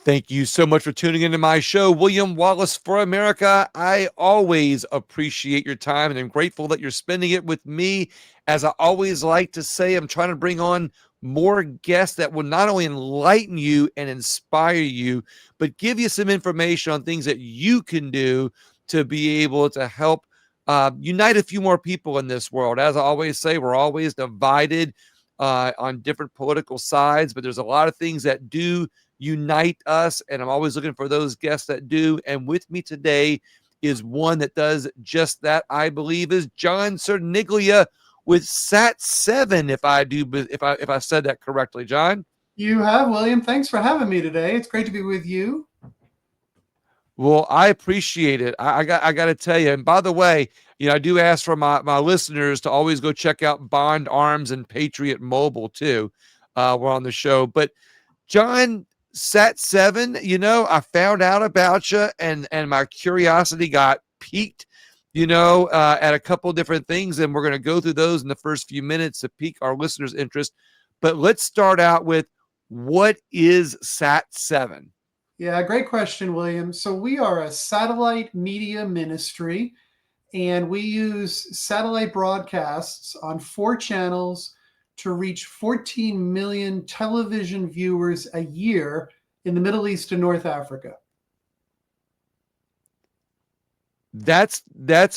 Thank you so much for tuning into my show, William Wallace for America. I always appreciate your time and I'm grateful that you're spending it with me. As I always like to say, I'm trying to bring on more guests that will not only enlighten you and inspire you, but give you some information on things that you can do to be able to help unite a few more people in this world. As I always say, we're always divided on different political sides, but there's a lot of things that do unite us, and I'm always looking for those guests that do. And with me today is one that does just that. I believe is John Cerniglia with Sat7. If I said that correctly, John. You have, William. Thanks for having me today. It's great to be with you. Well, I appreciate it. I got to tell you. And by the way, I do ask for my listeners to always go check out Bond Arms and Patriot Mobile too. We're on the show, but John, Sat7, I found out about you and my curiosity got piqued, at a couple of different things. And we're going to go through those in the first few minutes to pique our listeners' interest. But let's start out with, what is Sat7? Yeah, great question, William. So, we are a satellite media ministry, and we use satellite broadcasts on 4 channels to reach 14 million television viewers a year in the Middle East and North Africa. That's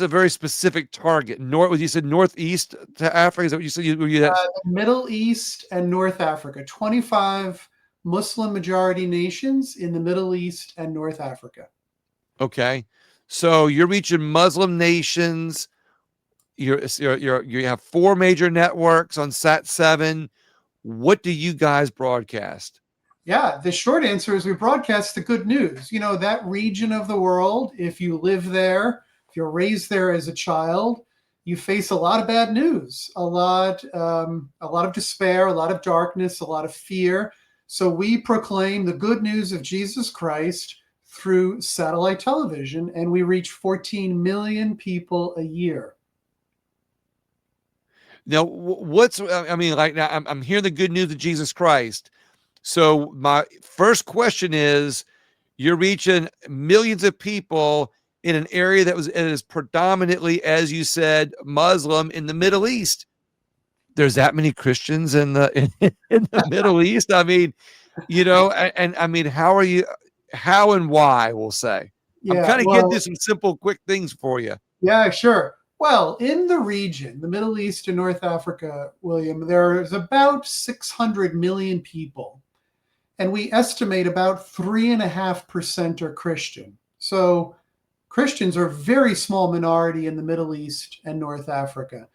a very specific target. You said northeast to Africa. Is that what you said? The Middle East and North Africa, 25 Muslim majority nations in the Middle East and North Africa. Okay, so you're reaching Muslim nations. You have 4 major networks on Sat7. What do you guys broadcast? Yeah, the short answer is we broadcast the good news. That region of the world, if you live there, if you're raised there as a child, you face a lot of bad news, a lot of despair, a lot of darkness, a lot of fear. So we proclaim the good news of Jesus Christ through satellite television, and we reach 14 million people a year. Now, like now I'm hearing the good news of Jesus Christ. So my first question is, you're reaching millions of people in an area that is predominantly, as you said, Muslim in the Middle East. There's that many Christians in the Middle East. I mean, and I mean, how and why, we'll say. I'm Yeah, kind of getting well, to some simple, quick things for you. yeah, sure. Well, in the region, the Middle East and North Africa, William, there's about 600 million people. And we estimate about 3.5% are Christian. So Christians are a very small minority in the Middle East and North Africa.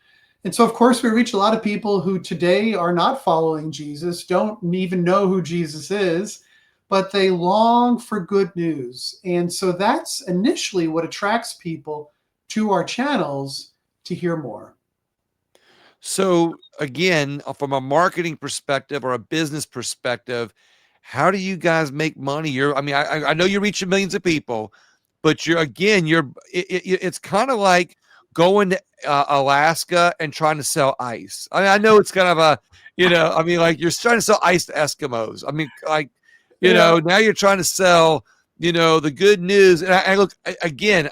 And so, of course, we reach a lot of people who today are not following Jesus, don't even know who Jesus is, but they long for good news. And so that's initially what attracts people to our channels to hear more. So again, from a marketing perspective or a business perspective, how do you guys make money? I know you're reaching millions of people, but it's kind of like going to Alaska and trying to sell ice. I know it's kind of like you're trying to sell ice to Eskimos. Yeah. Now you're trying to sell, the good news. And I look, again,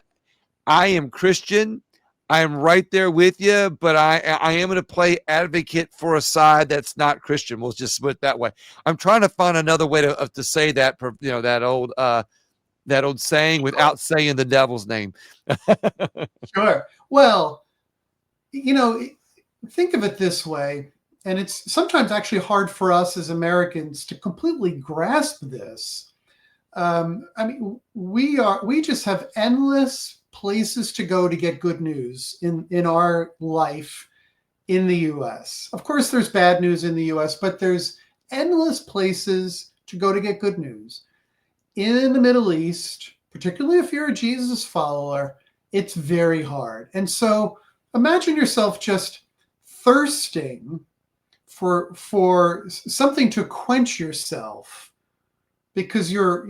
I am Christian. I am right there with you, but I am going to play advocate for a side that's not Christian. We'll just put it that way. I'm trying to find another way to say that, that old saying without saying the devil's name. Sure. Well, think of it this way, and it's sometimes actually hard for us as Americans to completely grasp this. We just have endless places to go to get good news in our life in the US. Of course, there's bad news in the US, but there's endless places to go to get good news. In the Middle East, particularly if you're a Jesus follower, it's very hard. And so imagine yourself just thirsting for something to quench yourself, because you're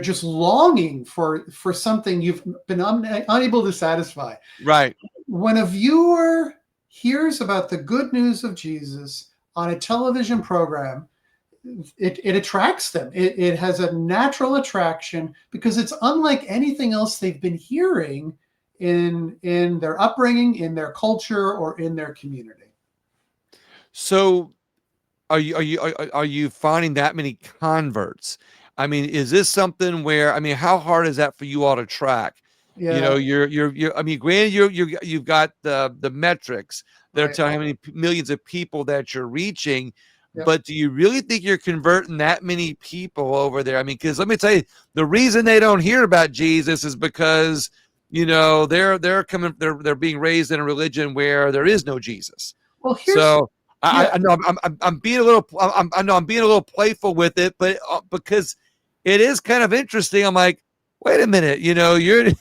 just longing for something you've been unable to satisfy. Right. When a viewer hears about the good news of Jesus on a television program, it attracts them. It has a natural attraction because it's unlike anything else they've been hearing in their upbringing, in their culture, or in their community. So are you finding that many converts? I mean, is this something where, I mean, how hard is that for you all to track? You know, Yeah, I mean, granted, you've got the metrics that are right. telling how many millions of people that you're reaching, Yep. but do you really think you're converting that many people over there? I mean, because let me tell you, the reason they don't hear about Jesus is because, you know, they're being raised in a religion where there is no Jesus. Well, here's So yeah. I know I'm being a little I know I'm being a little playful with it, but because it is kind of interesting. I'm like, wait a minute, you know, Yeah.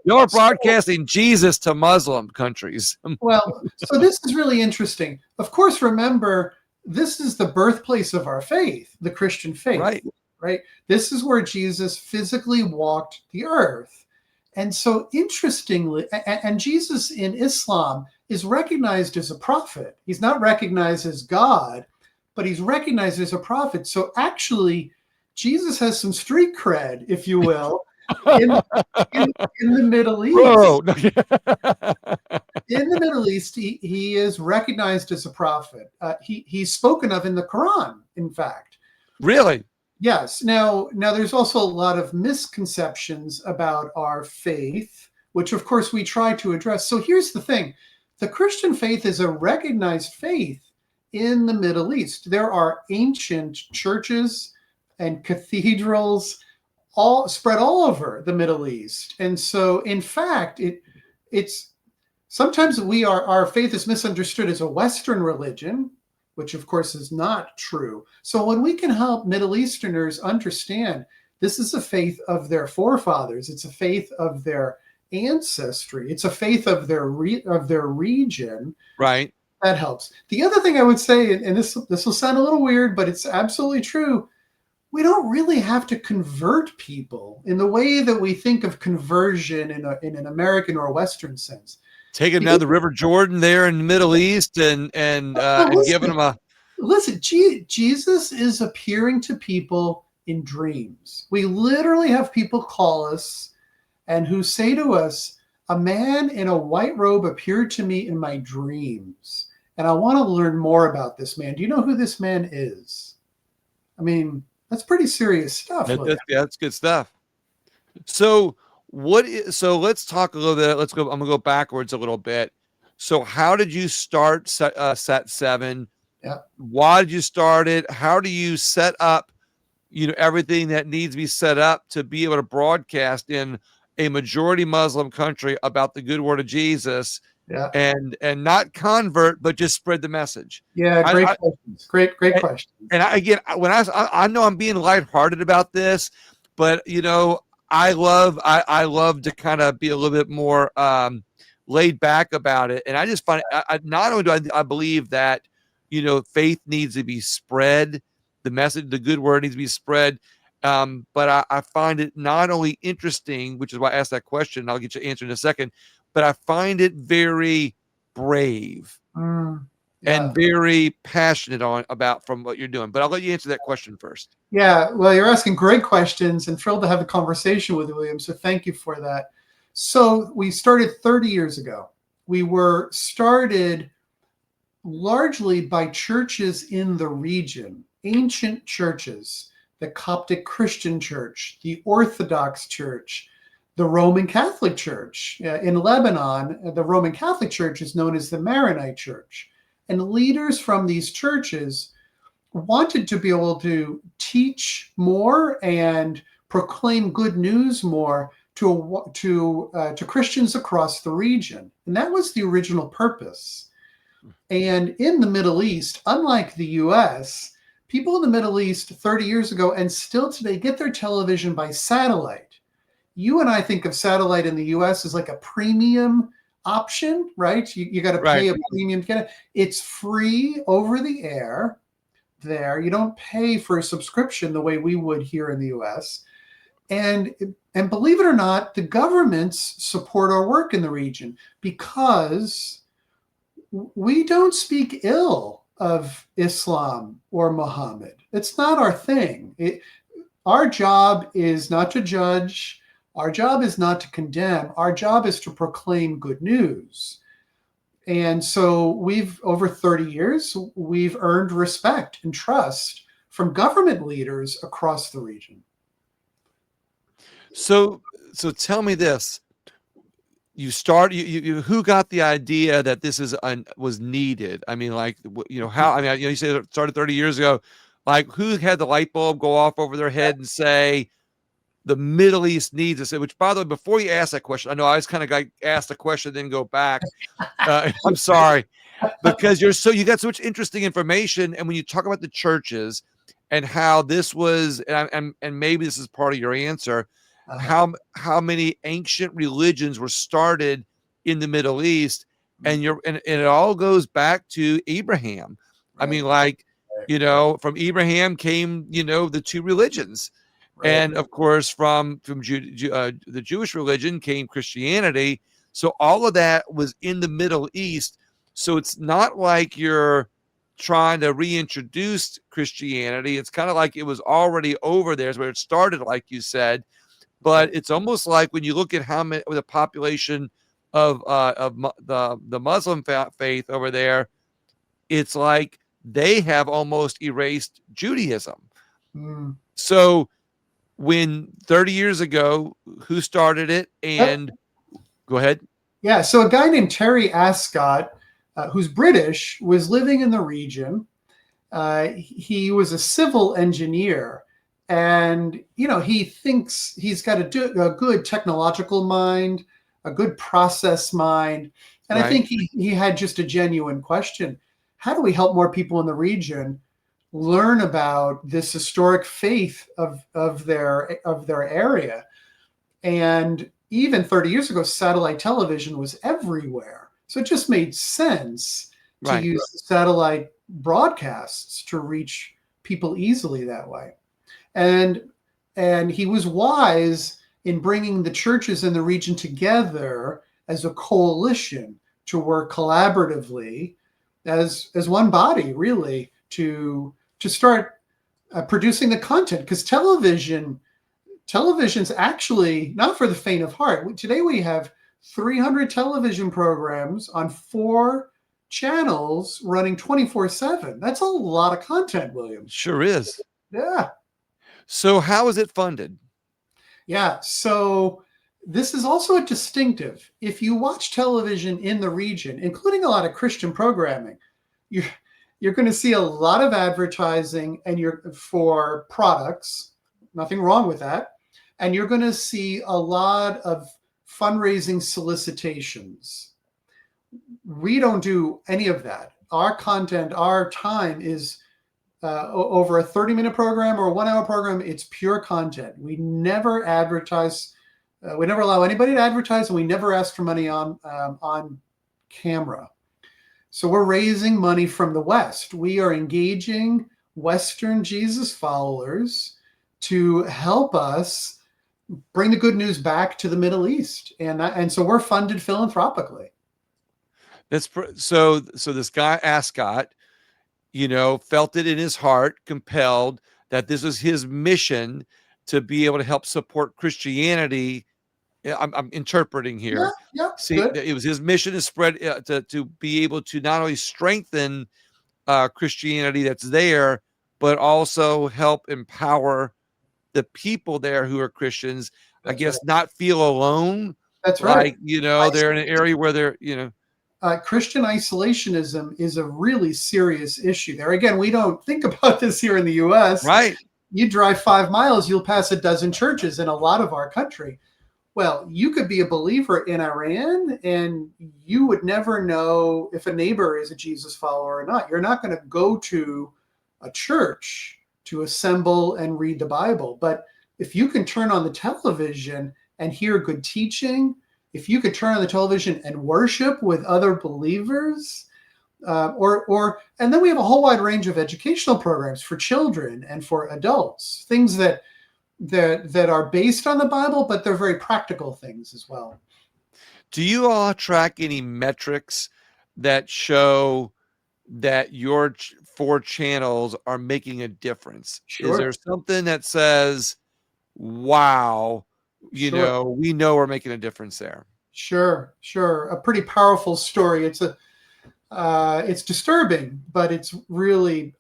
you're So, broadcasting Jesus to Muslim countries. well, so this is really interesting. Of course, remember, this is the birthplace of our faith, the Christian faith, Right. right? This is where Jesus physically walked the earth. And so, interestingly, and Jesus in Islam is recognized as a prophet. He's not recognized as God, but he's recognized as a prophet. So, actually, Jesus has some street cred, if you will, in in, in the Middle East. Bro. In the Middle East, he is recognized as a prophet. He's spoken of in the Quran, in fact. Really? Yes. Now, there's also a lot of misconceptions about our faith, which of course we try to address. So here's the thing: the Christian faith is a recognized faith in the Middle East. There are ancient churches and cathedrals all spread all over the Middle East, and so in fact, it's sometimes our faith is misunderstood as a Western religion, which of course is not true. So when we can help Middle Easterners understand this is a faith of their forefathers, it's a faith of their ancestry, it's a faith of their region, Right. that helps. The other thing I would say, and this will sound a little weird, but it's absolutely true. We don't really have to convert people in the way that we think of conversion in an American or Western sense. Taking The down the River Jordan there in the Middle East Well, and giving them a listen, Jesus is appearing to people in dreams. We literally have people call us and who say to us, "A man in a white robe appeared to me in my dreams, and I want to learn more about this man. Do you know who this man is?" I mean, that's pretty serious stuff, William. that's good stuff. So so let's talk a little bit. Let's go. I'm gonna go backwards a little bit. So how did you start set seven? Yeah, Why did you start it? How do you set up, you know, everything that needs to be set up to be able to broadcast in a majority Muslim country about the good word of Jesus yeah, and not convert, but just spread the message? yeah. Great I questions. Great questions. and again, when I know I'm being lighthearted about this, but you know, I love to kind of be a little bit more laid back about it, and I just find not only do I believe that, you know, faith needs to be spread, the message, the good word needs to be spread. But I find it not only interesting, which is why I asked that question. And I'll get your answer in a second, but I find it very brave Yeah. and very passionate on about from what you're doing. But I'll let you answer that question first. Yeah, well, you're asking great questions and thrilled to have a conversation with William. So thank you for that. So we started 30 years ago. We were started largely by churches in the region, ancient churches, the Coptic Christian Church, the Orthodox Church, the Roman Catholic Church. In Lebanon, the Roman Catholic Church is known as the Maronite Church. And leaders from these churches wanted to be able to teach more and proclaim good news more to Christians across the region, and that was the original purpose. And in the Middle East, unlike the U.S., people in the Middle East 30 years ago and still today get their television by satellite. You and I think of satellite in the U.S. as like a premium option, right? You got to Right. pay a premium to get it. It's free over the air there. You don't pay for a subscription the way we would here in the US. And believe it or not, the governments support our work in the region because we don't speak ill of Islam or Muhammad. It's not our thing. Our job is not to judge. Our job is not to condemn. Our job is to proclaim good news. And so over 30 years, we've earned respect and trust from government leaders across the region. So, so tell me this: who got the idea that this was needed? I mean, like, how? I mean, you said it started 30 years ago. Like, who had the light bulb go off over their head and say the Middle East needs us? Which, by the way, before you ask that question, I know I was kind of got asked a question, then go back. I'm sorry, because you got so much interesting information, and when you talk about the churches and how this was, and maybe this is part of your answer, how many ancient religions were started in the Middle East, and it all goes back to Abraham. I mean, like, from Abraham came, the two religions. And of course, from the Jewish religion came Christianity. So all of that was in the Middle East. So it's not like you're trying to reintroduce Christianity. It's kind of like it was already over there, is where it started, like you said. But it's almost like when you look at how many the population of the Muslim faith over there, it's like they have almost erased Judaism. Mm. So when 30 years ago, who started it? And go ahead. Yeah, so a guy named Terry Ascott, who's British, was living in the region. He was a civil engineer, and he thinks he's got a good technological mind, a good process mind, and I think he had just a genuine question: how do we help more people in the region learn about this historic faith of their area? And even 30 years ago, satellite television was everywhere, so it just made sense to use satellite broadcasts to reach people easily that way. And he was wise in bringing the churches in the region together as a coalition to work collaboratively as one body, really, to start producing the content, because television's actually not for the faint of heart. Today we have 300 television programs on 4 channels running 24/7. That's a lot of content, William. Sure is. Yeah. So how is it funded? Yeah. So this is also a distinctive. If you watch television in the region, including a lot of Christian programming, you're going to see a lot of advertising for products. Nothing wrong with that. And you're going to see a lot of fundraising solicitations. We don't do any of that. Our content, our time is over a 30-minute program or a 1-hour program. It's pure content. We never advertise. We never allow anybody to advertise, and we never ask for money on camera. So we're raising money from the West. We are engaging Western Jesus followers to help us bring the good news back to the Middle East, and so we're funded philanthropically. So this guy Ascot, felt it in his heart, compelled that this was his mission to be able to help support Christianity. I'm interpreting here. Yeah, See, good. it was his mission to spread to be able to not only strengthen Christianity that's there, but also help empower the people there who are Christians. I guess not feel alone. That's right. They're in an area where they're, Christian isolationism is a really serious issue there. Again, we don't think about this here in the U.S. Right. You drive 5 miles, you'll pass a dozen churches in a lot of our country. Well, you could be a believer in Iran, and you would never know if a neighbor is a Jesus follower or not. You're not going to go to a church to assemble and read the Bible. But if you can turn on the television and hear good teaching, if you could turn on the television and worship with other believers, and then we have a whole wide range of educational programs for children and for adults, things that are based on the Bible, but they're very practical things as well. Do you all track any metrics that show that your four channels are making a difference? Is there Sure, something that says, wow, sure, we know we're making a difference there? sure. A pretty powerful story. It's disturbing, but it's really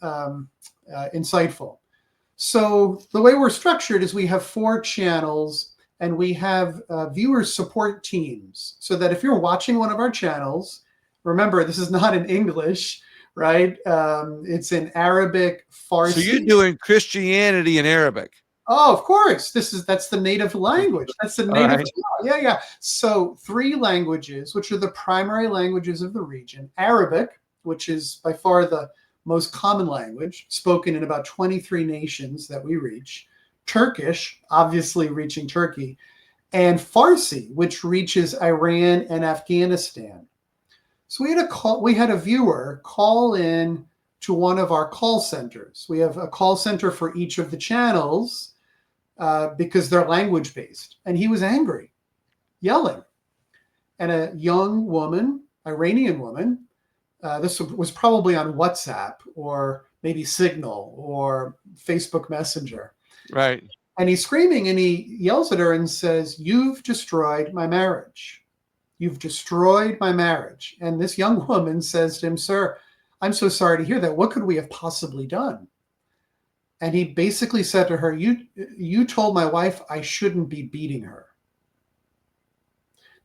insightful. So the way we're structured is we have four channels and we have viewer support teams so that if you're watching one of our channels, remember, this is not in English, right? It's in Arabic, So you're Farsi. doing Christianity in Arabic. Oh, of course. That's the native language. That's the All native. right. Yeah, yeah. So three languages, which are the primary languages of the region: Arabic, which is by far the most common language, spoken in about 23 nations that we reach; Turkish, obviously reaching Turkey; and Farsi, which reaches Iran and Afghanistan. So we had a viewer call in to one of our call centers. We have a call center for each of the channels because they're language based. And he was angry, yelling. And a young woman, Iranian woman, this was probably on WhatsApp or maybe Signal or Facebook Messenger. Right. And he's screaming and he yells at her and says, "You've destroyed my marriage. You've destroyed my marriage." And this young woman says to him, "Sir, I'm so sorry to hear that. What could we have possibly done?" And he basically said to her, you told my wife I shouldn't be beating her.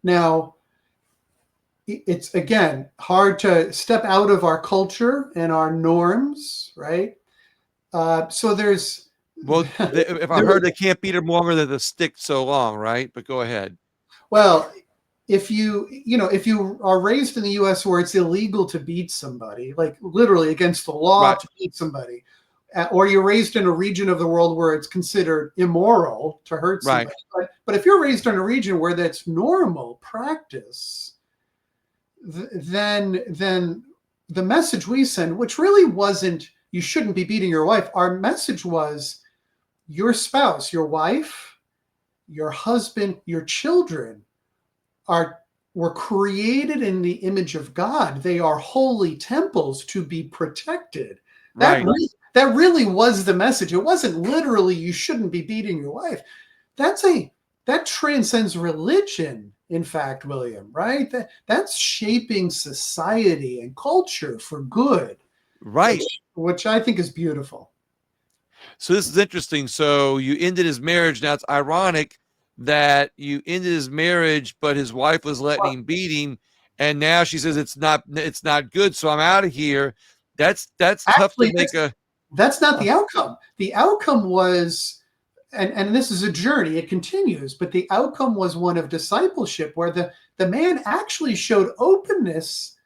Now, it's again hard to step out of our culture and our norms, right? So there's Well, if I heard they can't beat them longer than the stick so long, right? But go ahead. well, if you are raised in the US where it's illegal to beat somebody, like literally against the law Right. to beat somebody, or you're raised in a region of the world where it's considered immoral to hurt Right. somebody, but if you're raised in a region where that's normal practice, then the message we send, which really wasn't you shouldn't be beating your wife, our message was your spouse, your wife, your husband, your children are were created in the image of God. They are holy temples to be protected. Right. That really was the message. It wasn't literally you shouldn't be beating your wife. That transcends religion, in fact, William, right? That's shaping society and culture for good, Right. which I think is beautiful. So this is interesting. So you ended his marriage. Now it's ironic that you ended his marriage, but his wife was letting him beat him, and now she says it's not good. So I'm out of here. That's tough to Actually, make a. that's not the outcome. The outcome was, and this is a journey, it continues, but the outcome was one of discipleship where the man actually showed openness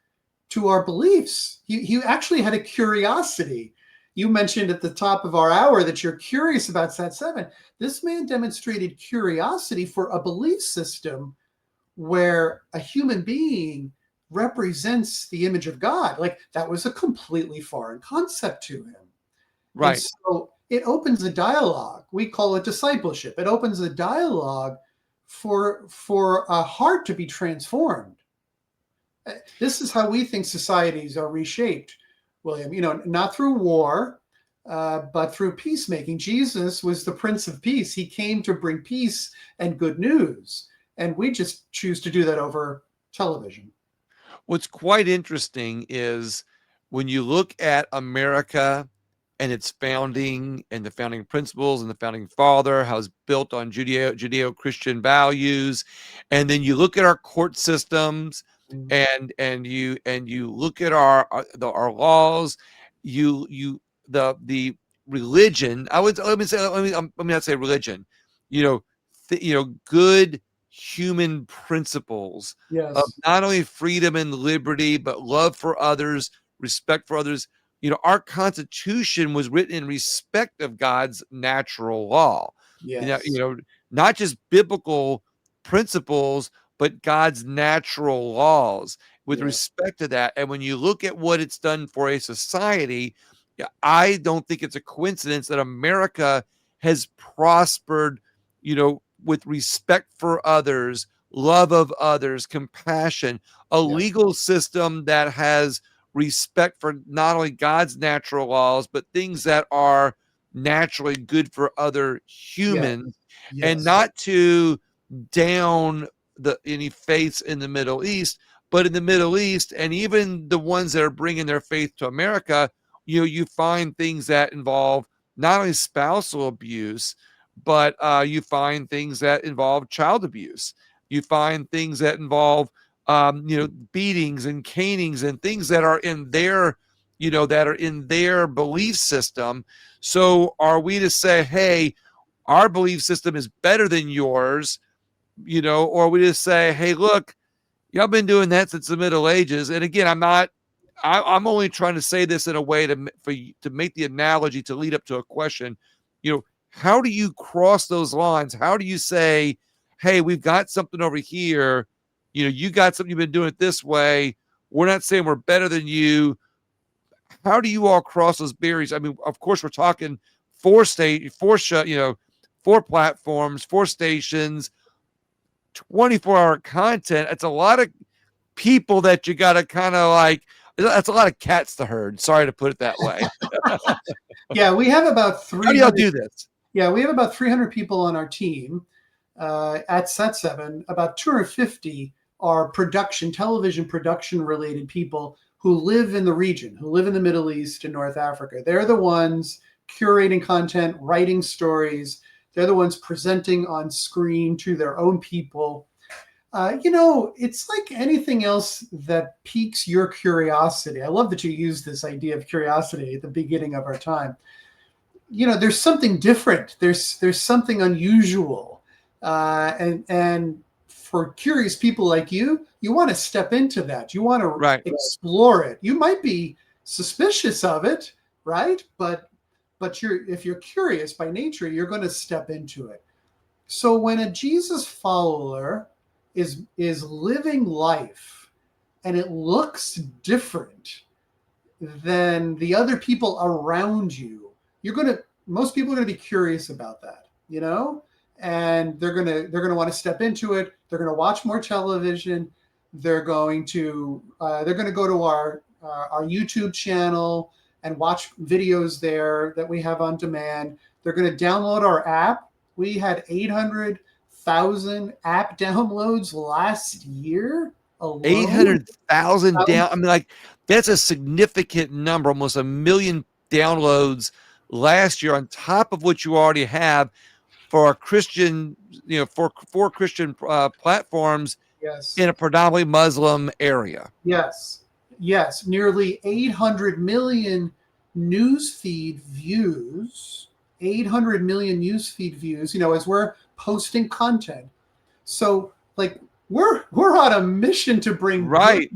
to our beliefs. He actually had a curiosity. You mentioned at the top of our hour that you're curious about Sat 7. This man demonstrated curiosity for a belief system where a human being represents the image of God. Like that was a completely foreign concept to him. And Right. so it opens a dialogue. We call it discipleship. It opens a dialogue for a heart to be transformed. This is how we think societies are reshaped, William. Not through war, but through peacemaking. Jesus was the Prince of Peace. He came to bring peace and good news, and we just choose to do that over television. What's quite interesting is when you look at America and its founding and the founding principles and the founding father, how it's built on Judeo-Christian values, and then you look at our court systems Mm. and you look at our laws, you the religion. I would let me not say religion. You know, good human principles of Yes. not only freedom and liberty, but love for others, respect for others. Our Constitution was written in respect of God's natural law. You know, you Yes. know, not just biblical principles, but God's natural laws with Yes. respect to that. And when you look at what it's done for a society, yeah, I don't think it's a coincidence that America has prospered, with respect for others, love of others, compassion, a Yes. legal system that has respect for not only God's natural laws, but things that are naturally good for other Yes. humans, and Yes. not to down any faiths in the Middle East, but in the Middle East, and even the ones that are bringing their faith to America, you find things that involve not only spousal abuse, but you find things that involve child abuse. You find things that involve beatings and canings and things that are in their belief system. So are we to say, hey, our belief system is better than yours, or we just say, hey, look, y'all been doing that since the Middle Ages. And again, I'm only trying to say this in a way to make the analogy to lead up to a question. How do you cross those lines? How do you say, hey, we've got something over here, you got something, you've been doing it this way, we're not saying we're better than you. How do you all cross those barriers? I mean, of course, we're talking four platforms, four stations, 24-hour content. It's a lot of people that you got to kind of like, that's a lot of cats to herd. Sorry to put it that way. Yeah, we have about How do y'all 300. do this? Yeah, we have about 300 people on our team at Set 7. About 250 are television production related people who live in the region, who live in the Middle East and North Africa. They're the ones curating content, writing stories. They're the ones presenting on screen to their own people. It's like anything else that piques your curiosity. I love that you used this idea of curiosity at the beginning of our time. There's something different. There's something unusual, and for curious people like you want to step into that. You want to Right. explore it. You might be suspicious of it, right? But if you're curious by nature, you're going to step into it. So when a Jesus follower is living life and it looks different than the other people around you, most people are going to be curious about that, and they're going to want to step into it. They're going to watch more television. They're going to go to our YouTube channel and watch videos there that we have on demand. They're going to download our app. We had 800,000 app downloads last year alone. 800,000 down. I mean, like, that's a significant number, almost 1 million downloads last year on top of what you already have for a Christian, for Christian platforms Yes. in a predominantly Muslim area. Yes. Yes. Nearly 800 million newsfeed views. 800 million newsfeed views, as we're posting content. So, like, we're on a mission to bring Right.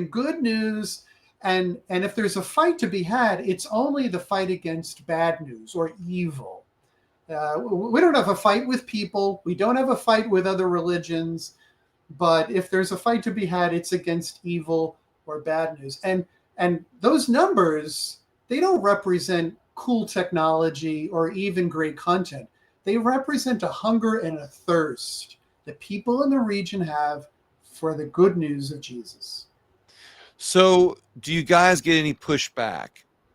good news. And if there's a fight to be had, it's only the fight against bad news or evil. We don't have a fight with people. We don't have a fight with other religions. But if there's a fight to be had, it's against evil or bad news. And those numbers, they don't represent cool technology or even great content. They represent a hunger and a thirst that people in the region have for the good news of Jesus. So, do you guys get any pushback?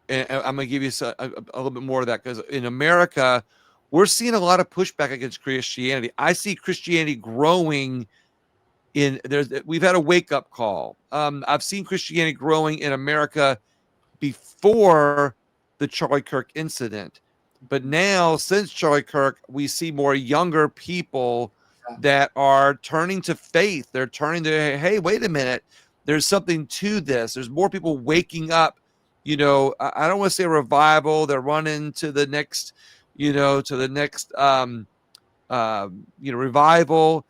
And I'm going to give you a little bit more of that, because in America, we're seeing a lot of pushback against Christianity. I see Christianity growing we've had a wake up call. I've seen Christianity growing in America before the Charlie Kirk incident. But now, since Charlie Kirk, we see more younger people that are turning to faith. They're turning to, hey, wait a minute, there's something to this. There's more people waking up. I don't want to say revival. They're running to the next, revival.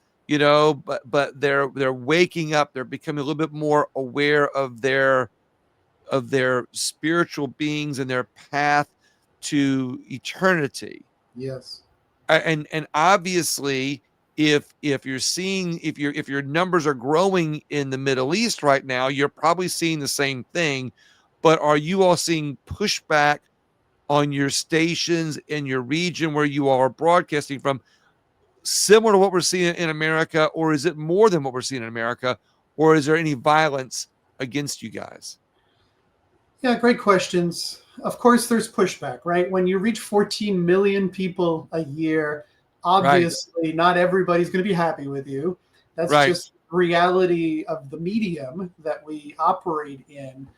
But they're waking up. They're becoming a little bit more aware of their spiritual beings and their path to eternity. Yes. And obviously, if you're seeing, if your numbers are growing in the Middle East right now, you're probably seeing the same thing. But are you all seeing pushback on your stations in your region where you all are broadcasting from, similar to what we're seeing in America, or is it more than what we're seeing in America, or is there any violence against you guys? Yeah, great questions. Of course, there's pushback, right? When you reach 14 million people a year, Right, obviously not everybody's going to be happy with you. That's right, just reality of the medium that we operate in,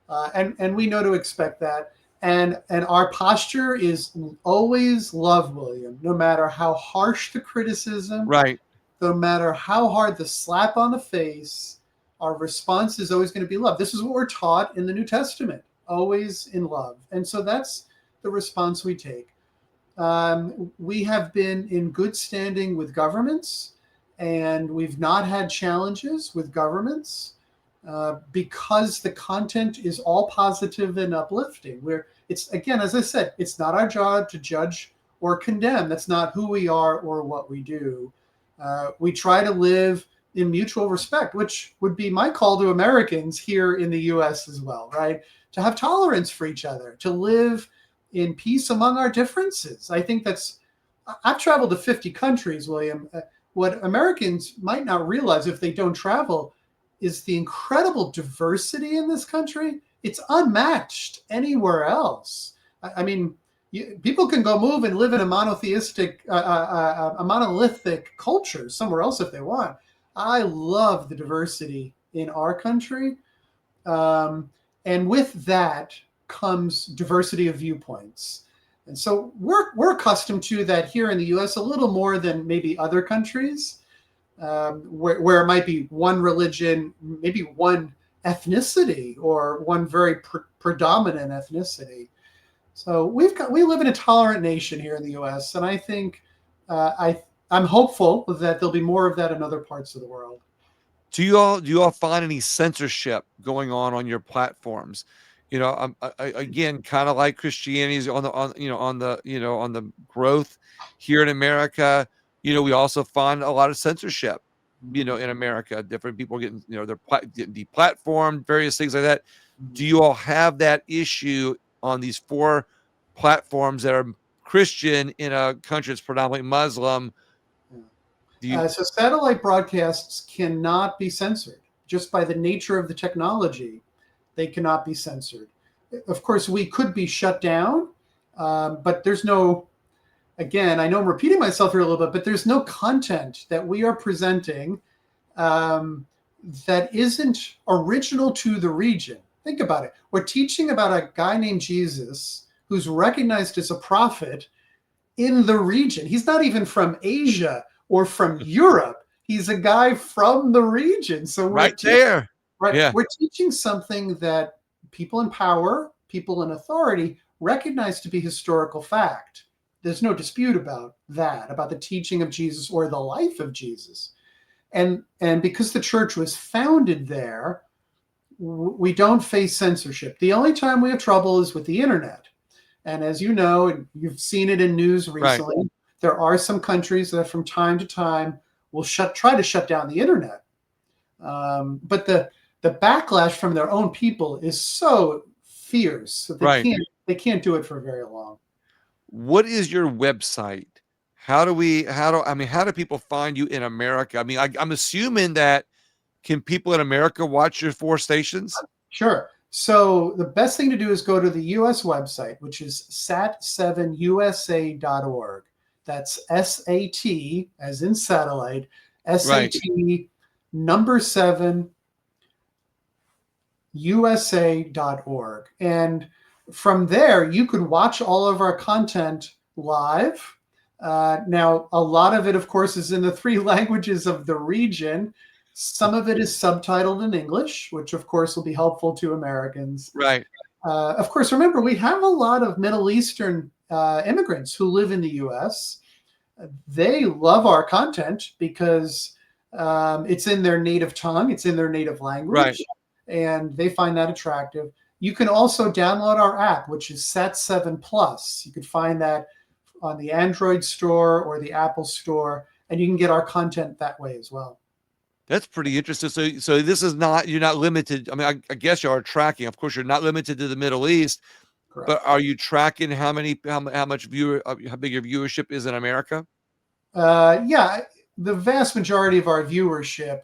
and we know to expect that. And our posture is always love, William, no matter how harsh the criticism, right. no matter how hard the slap on the face, our response is always going to be love. This is what we're taught in the New Testament, always in love. And so that's the response we take. We have been in good standing with governments, and we've not had challenges with governments because the content is all positive and uplifting. Where it's, again, as I said, it's not our job to judge or condemn. That's not who we are or what we do. We try to live in mutual respect, which would be my call to Americans here in the US as well, right? To have tolerance for each other, to live in peace among our differences. I think I've traveled to 50 countries, William. What Americans might not realize if they don't travel is the incredible diversity in this country. It's unmatched anywhere else. I mean, people can go move and live in a monolithic culture somewhere else if they want. I love the diversity in our country, um, and with that comes diversity of viewpoints. And so we're accustomed to that here in the U.S. a little more than maybe other countries, where it might be one religion, maybe one ethnicity, or one very predominant ethnicity. So we live in a tolerant nation here in the U.S., and I think I'm hopeful that there'll be more of that in other parts of the world. Do you all find any censorship going on your platforms? Again, kind of like Christianity's on the growth here in America. We also find a lot of censorship. In America, different people getting getting deplatformed, various things like that. Do you all have that issue on these four platforms that are Christian in a country that's predominantly Muslim? Do you So satellite broadcasts cannot be censored just by the nature of the technology. They cannot be censored. Of course, we could be shut down, but there's no. Again, I know I'm repeating myself here a little bit, but there's no content that we are presenting um, that isn't original to the region. Think about it. We're teaching about a guy named Jesus who's recognized as a prophet in the region. He's not even from Asia or from Europe. He's a guy from the region. So right there? Yeah, we're teaching something that people in power, people in authority recognize to be historical fact. There's no dispute about that, about the teaching of Jesus or the life of Jesus. And because the church was founded there, we don't face censorship. The only time we have trouble is with the internet. And as you know, and you've seen it in news right. recently, there are some countries that from time to time will try to shut down the internet. But the backlash from their own people is so fierce that Right. they can't do it for very long. What is your website? How do people find you in America? I'm assuming that can people in America watch your four stations? Sure. So the best thing to do is go to the US website, which is sat7usa.org. That's SAT, as in satellite, Right, SAT number 7 USA.org. And from there, you could watch all of our content live. Now, a lot of it, of course, is in the three languages of the region. Some of it is subtitled in English, which, of course, will be helpful to Americans. right, Of course, remember, we have a lot of Middle Eastern immigrants who live in the US. They love our content because it's in their native tongue, it's in their native right. language, and they find that attractive. You can also download our app, which is Sat7 Plus. You can find that on the Android store or the Apple store, and you can get our content that way as well. That's pretty interesting. So this is not you're not limited. I guess you are tracking. Of course, you're not limited to the Middle East, but Correct. are you tracking how much how big your viewership is in America? Yeah, the vast majority of our viewership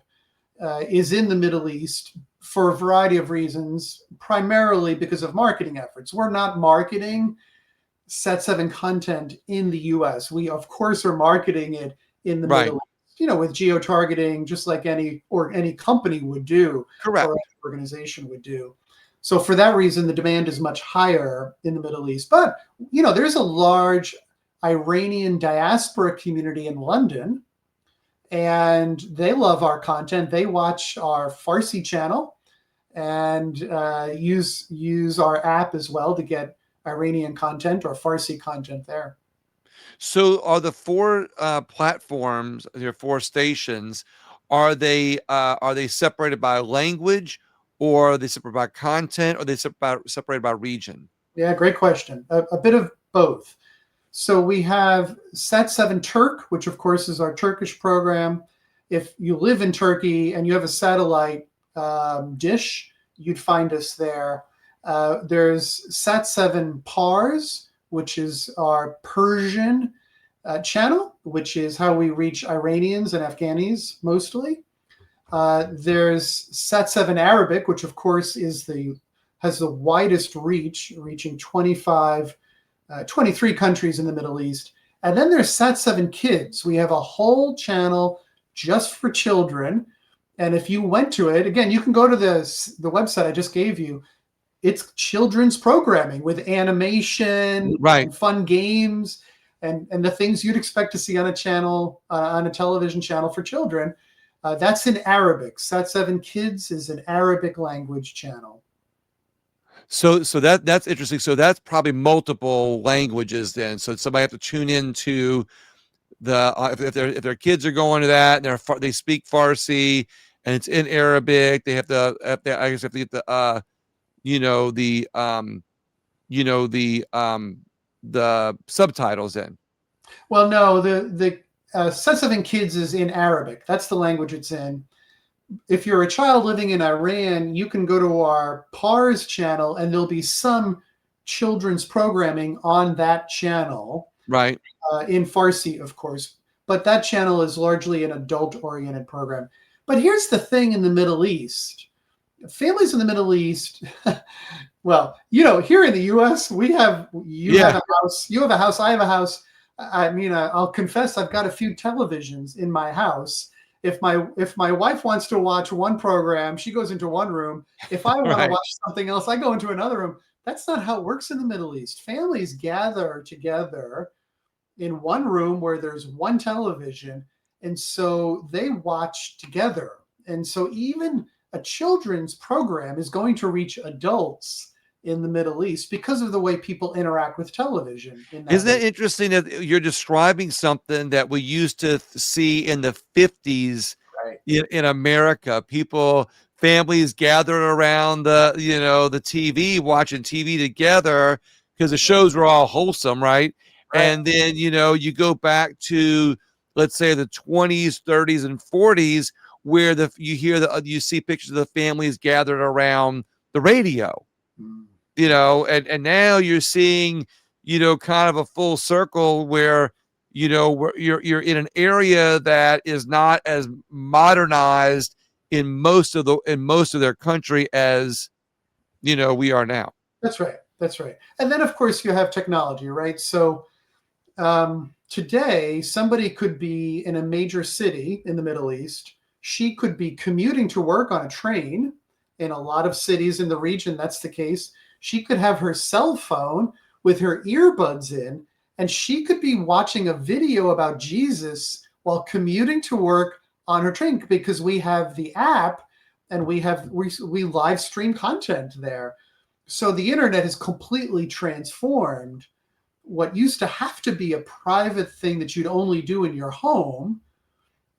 is in the Middle East for a variety of reasons, primarily because of marketing efforts. We're not marketing Set7 content in the US. We, of course, are marketing it in the Right. Middle East, with geo-targeting, just like any company would do or Correct. any organization would do. So for that reason, the demand is much higher in the Middle East. But, there's a large Iranian diaspora community in London, and they love our content. They watch our Farsi channel and use our app as well to get Iranian content or Farsi content there. So are the four platforms, your four stations, are they separated by language, or are they separated by content, or are they separated by region? Yeah, great question. A bit of both. So we have Sat7 Turk, which of course is our Turkish program. If you live in Turkey and you have a satellite dish, you'd find us there. There's Sat7 Pars, which is our Persian channel, which is how we reach Iranians and Afghanis mostly. There's Sat7 Arabic, which of course has the widest reach, reaching 23 countries in the Middle East. And then there's Sat7 Kids. We have a whole channel just for children. And if you went to it, again, you can go to the website I just gave you. It's children's programming with animation Right. and fun games and the things you'd expect to see on a channel, on a television channel for children. That's in Arabic. Sat7 Kids is an Arabic language channel. So that's interesting. So that's probably multiple languages then. So somebody have to tune into the if their kids are going to that and they speak Farsi and it's in Arabic, they have to I guess have to get the the subtitles in. Well, no, the Sat7 Kids is in Arabic. That's the language it's in. If you're a child living in Iran, you can go to our Pars channel and there'll be some children's programming on that channel. Right. In Farsi, of course. But that channel is largely an adult-oriented program. But here's the thing in the Middle East. Families in the Middle East, well, here in the U.S., have a house, you have a house, I have a house. I mean, I'll confess I've got a few televisions in my house. If my wife wants to watch one program, she goes into one room. If I want to watch something else, I go into another room. That's not how it works in the Middle East. Families gather together in one room where there's one television, and so they watch together. And so even a children's program is going to reach adults in the Middle East because of the way people interact with television. Isn't that interesting that you're describing something that we used to see in the 50s in America? Families gathered around the TV, watching TV together because the shows were all wholesome, right? And then, you go back to, let's say, the 20s, 30s, and 40s, where you see pictures of the families gathered around the radio, and now you're seeing, kind of a full circle where, where you're in an area that is not as modernized in most of their country as, we are now. That's right. That's right. And then, of course, you have technology, right? So today, somebody could be in a major city in the Middle East. She could be commuting to work on a train. In a lot of cities in the region, that's the case. She could have her cell phone with her earbuds in, and she could be watching a video about Jesus while commuting to work on her train, because we have the app and we live stream content there. So the internet has completely transformed what used to have to be a private thing that you'd only do in your home.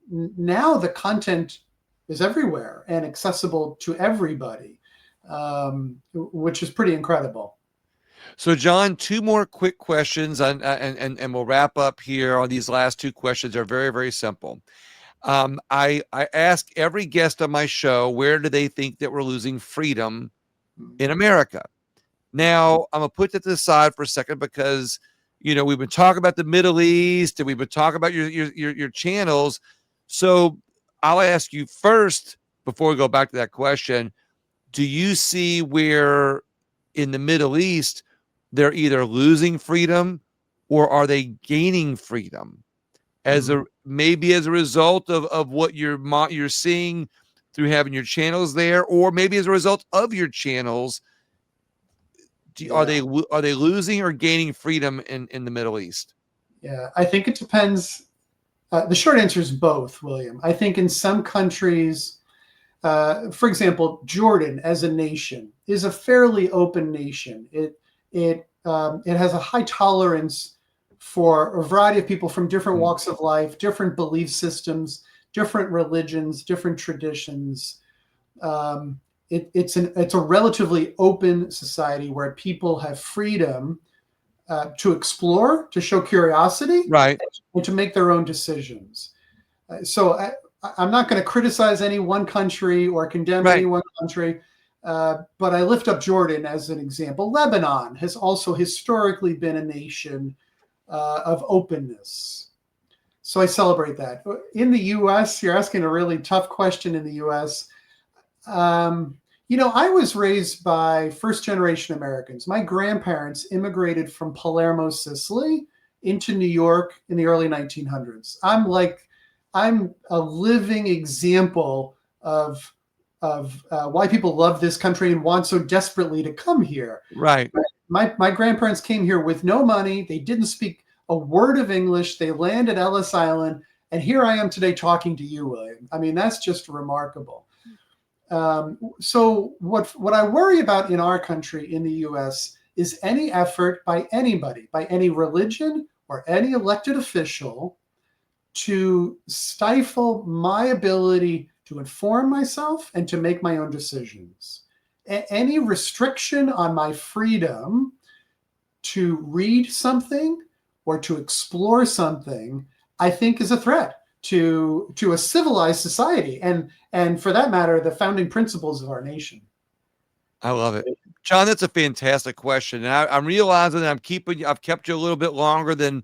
Now the content is everywhere and accessible to everybody, which is pretty incredible. So, John, two more quick questions, and we'll wrap up here on these last two questions. They're very, very simple. I ask every guest on my show, where do they think that we're losing freedom in America? Now, I'm going to put that to the side for a second because, we've been talking about the Middle East and we've been talking about your channels. So I'll ask you first, before we go back to that question, do you see where in the Middle East they're either losing freedom or are they gaining freedom as Mm, a maybe as a result of what you're seeing through having your channels there, or maybe as a result of your channels? yeah. Are they losing or gaining freedom in the Middle East? Yeah. I think it depends. The short answer is both, William. I think in some countries, for example, Jordan as a nation is a fairly open nation. It has a high tolerance for a variety of people from different Mm. walks of life, different belief systems, different religions, different traditions. Um, it's a relatively open society where people have freedom to explore, to show curiosity, Right, and to make their own decisions. So I'm not going to criticize any one country or condemn any right, one country, but I lift up Jordan as an example. Lebanon has also historically been a nation of openness. So I celebrate that. In the US, you're asking a really tough question in the US. Um, I was raised by first generation Americans. My grandparents immigrated from Palermo, Sicily into New York in the early 1900s. I'm a living example of why people love this country and want so desperately to come here. right. My grandparents came here with no money. They didn't speak a word of English. They landed at Ellis Island, and here I am today talking to you, William. I mean, that's just remarkable. So what I worry about in our country, in the U.S., is any effort by anybody, by any religion or any elected official, to stifle my ability to inform myself and to make my own decisions. Any restriction on my freedom to read something or to explore something, I think is a threat to a civilized society and for that matter, the founding principles of our nation. I love it. John, that's a fantastic question. And I'm realizing that I've kept you a little bit longer than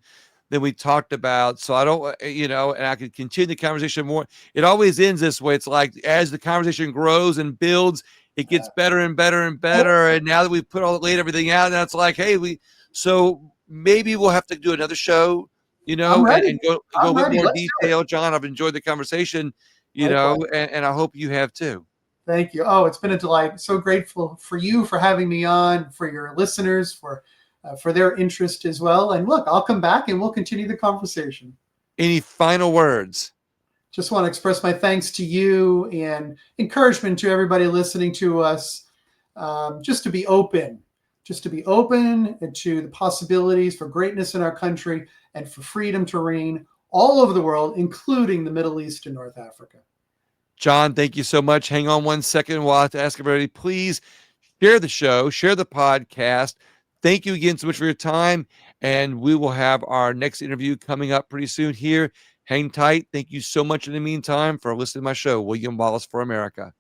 we talked about. So I don't, and I could continue the conversation more. It always ends this way. It's like as the conversation grows and builds, it gets better and better and better. And now that we've laid everything out, now it's like, hey, so maybe we'll have to do another show, I'm and, ready. and go I'm a bit ready. more Let's do it. detail. John, I've enjoyed the conversation, Likewise. and I hope you have too. Thank you. Oh, it's been a delight. So grateful for you for having me on, for your listeners, for their interest as well. And look, I'll come back and we'll continue the conversation. Any final words? Just want to express my thanks to you and encouragement to everybody listening to us. Just to be open, just to be open to the possibilities for greatness in our country and for freedom to reign all over the world, including the Middle East and North Africa. John, thank you so much. Hang on one second while I have to ask everybody, please share the show, share the podcast. Thank you again so much for your time. And we will have our next interview coming up pretty soon here. Hang tight. Thank you so much in the meantime for listening to my show, William Wallace for America.